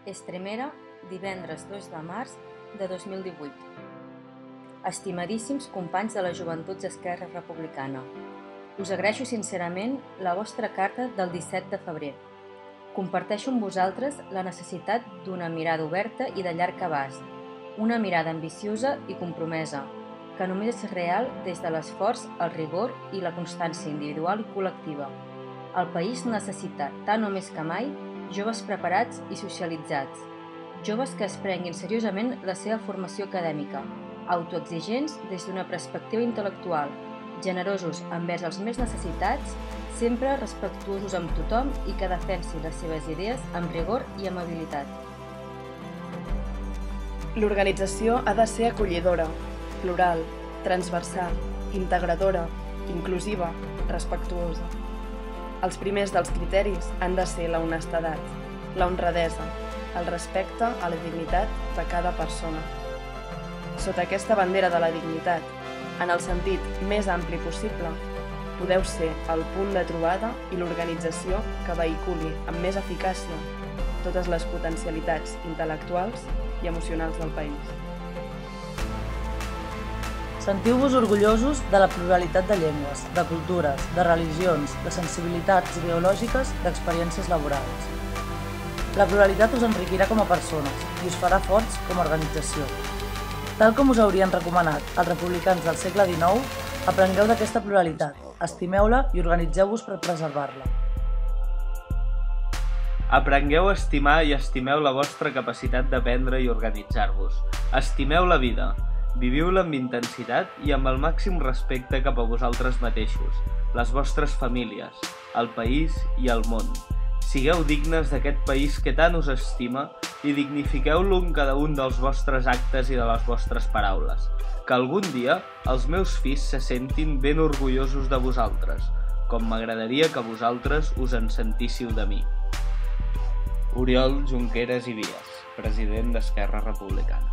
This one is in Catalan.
Estremera, divendres 2 de març de 2018. Estimadíssims companys de les Joventuts d'Esquerra Republicana, us agraeixo sincerament la vostra carta del 17 de febrer. Comparteixo amb vosaltres la necessitat d'una mirada oberta i de llarg abast, una mirada ambiciosa i compromesa, que només és real des de l'esforç, el rigor i la constància individual i col·lectiva. El país necessita, tant o més que mai, joves preparats i socialitzats, joves que es prenguin seriosament la seva formació acadèmica, autoexigents des d'una perspectiva intel·lectual, generosos envers els més necessitats, sempre respectuosos amb tothom i que defensin les seves idees amb rigor i amabilitat. L'organització ha de ser acollidora, plural, transversal, integradora, inclusiva, respectuosa. Els primers dels criteris han de ser la honestedat, la honradesa, el respecte a la dignitat de cada persona. Sota aquesta bandera de la dignitat, en el sentit més ampli possible, podeu ser el punt de trobada i l'organització que vehiculi amb més eficàcia totes les potencialitats intel·lectuals i emocionals del país. Sentiu-vos orgullosos de la pluralitat de llengües, de cultures, de religions, de sensibilitats ideològiques, d'experiències laborals. La pluralitat us enriquirà com a persones i us farà forts com a organització. Tal com us haurien recomanat els republicans del segle XIX, aprengueu d'aquesta pluralitat, estimeu-la i organitzeu-vos per preservar-la. Aprengueu a estimar i estimeu la vostra capacitat d'aprendre i organitzar-vos. Estimeu la vida. Viviu-la amb intensitat i amb el màxim respecte cap a vosaltres mateixos, les vostres famílies, el país i el món. Sigueu dignes d'aquest país que tant us estima i dignifiqueu-lo en cada un dels vostres actes i de les vostres paraules. Que algun dia els meus fills se sentin ben orgullosos de vosaltres, com m'agradaria que vosaltres us en sentíssiu de mi. Oriol Junqueras i Vies, president d'Esquerra Republicana.